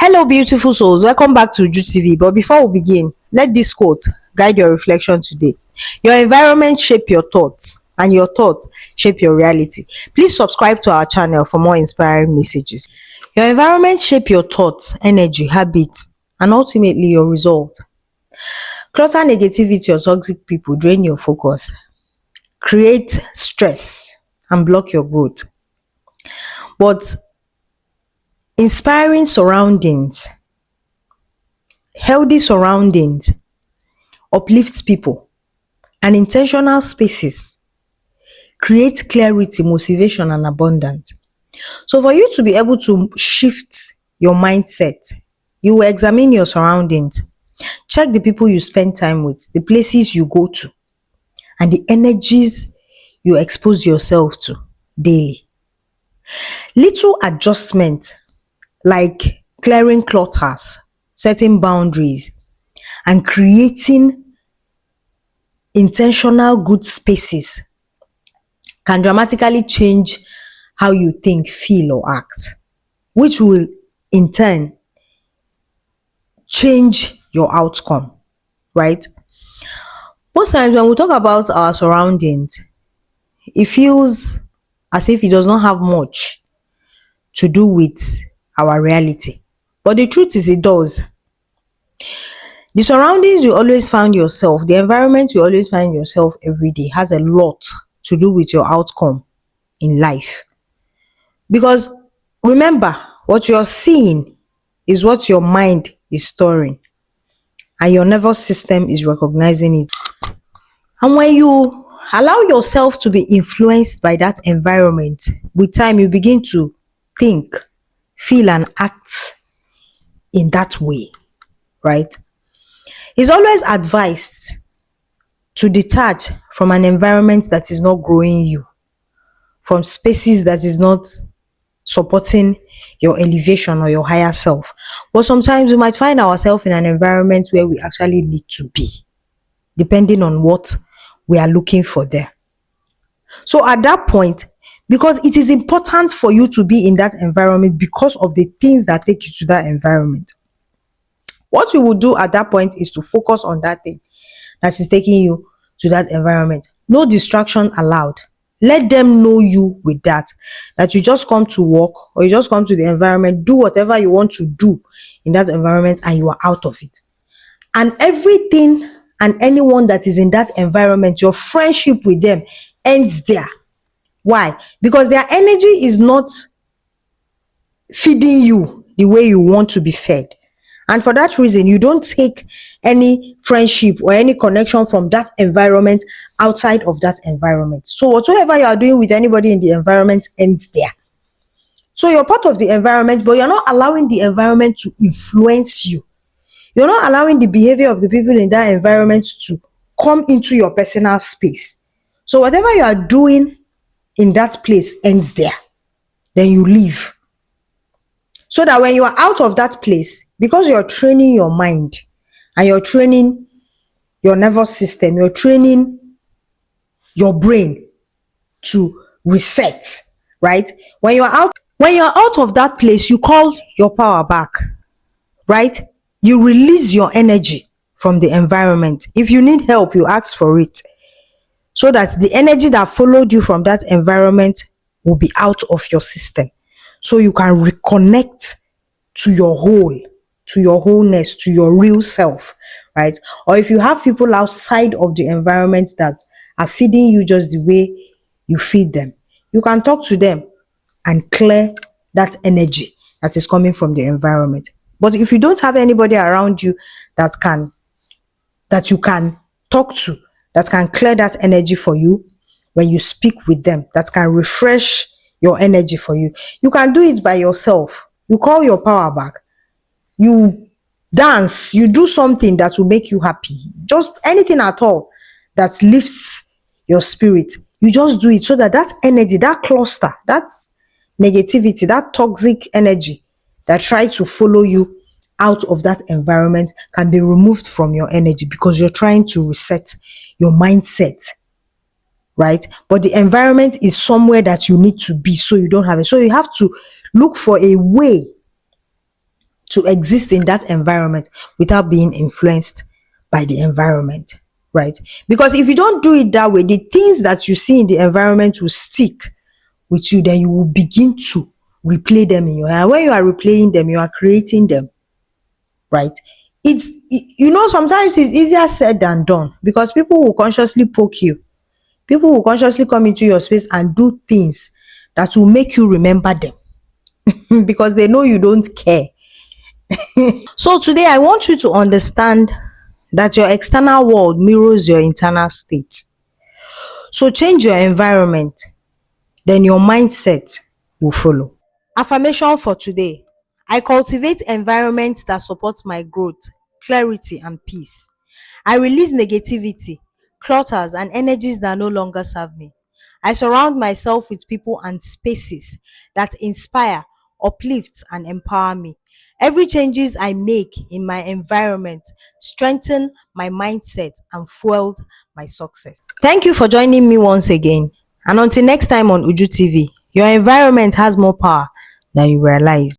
Hello, beautiful souls. Welcome back to Uju TV. But before we begin, let this quote guide your reflection today. Your environment shape your thoughts, and your thoughts shape your reality. Please subscribe to our channel for more inspiring messages. Your environment shape your thoughts, energy, habits, and ultimately your result. Clutter, negativity, or toxic people drain your focus, create stress, and block your growth. But inspiring surroundings, healthy surroundings uplifts people, and intentional spaces create clarity, motivation, and abundance. So for you to be able to shift your mindset, you will examine your surroundings, check the people you spend time with, the places you go to, and the energies you expose yourself to daily. Little adjustment like clearing clutters, setting boundaries, and creating intentional good spaces can dramatically change how you think, feel, or act, which will in turn change your outcome, right? Most times when we talk about our surroundings, it feels as if it does not have much to do with our reality. But the truth is, it does. The surroundings you always find yourself, the environment you always find yourself every day has a lot to do with your outcome in life. Because remember, what you're seeing is what your mind is storing, and your nervous system is recognizing it. And when you allow yourself to be influenced by that environment, with time you begin to think, feel, and act in that way, right? It's always advised to detach from an environment that is not growing you, from spaces that is not supporting your elevation or your higher self. But sometimes we might find ourselves in an environment where we actually need to be, depending on what we are looking for there. So at that point, because it is important for you to be in that environment because of the things that take you to that environment, what you will do at that point is to focus on that thing that is taking you to that environment. No distraction allowed. Let them know you with that you just come to work, or you just come to the environment, do whatever you want to do in that environment, and you are out of it. And everything and anyone that is in that environment, your friendship with them ends there. Why? Because their energy is not feeding you the way you want to be fed. And for that reason, you don't take any friendship or any connection from that environment outside of that environment. So whatsoever you are doing with anybody in the environment ends there. So you're part of the environment, but you're not allowing the environment to influence you. You're not allowing the behavior of the people in that environment to come into your personal space. So whatever you are doing in that place ends there. Then you leave. So that when you are out of that place, because you're training your mind and you're training your nervous system, you're training your brain to reset, right? When you're out of that place, you call your power back, right? You release your energy from the environment. If you need help, you ask for it, so that the energy that followed you from that environment will be out of your system, so you can reconnect to your whole, to your wholeness, to your real self, right? Or if you have people outside of the environment that are feeding you just the way you feed them, you can talk to them and clear that energy that is coming from the environment. But if you don't have anybody around you that you can talk to, that can clear that energy for you when you speak with them, that can refresh your energy for you, you can do it by yourself. You call your power back, you dance, you do something that will make you happy, just anything at all that lifts your spirit. You just do it, so that that energy, that cluster, that negativity, that toxic energy that try to follow you out of that environment can be removed from your energy, because you're trying to reset your mindset, right? But the environment is somewhere that you need to be, so you don't have it. So you have to look for a way to exist in that environment without being influenced by the environment, right? Because if you don't do it that way, the things that you see in the environment will stick with you. Then you will begin to replay them in your head. And when you are replaying them, you are creating them, right? Sometimes it's easier said than done, because people will consciously poke you. People will consciously come into your space and do things that will make you remember them because they know you don't care. So today I want you to understand that your external world mirrors your internal state. So change your environment, then your mindset will follow. Affirmation for today: I cultivate environments that support my growth, clarity, and peace. I release negativity, clutters, and energies that no longer serve me. I surround myself with people and spaces that inspire, uplift, and empower me. Every changes I make in my environment strengthen my mindset and fueled my success. Thank you for joining me once again. And until next time on Uju TV, your environment has more power than you realize.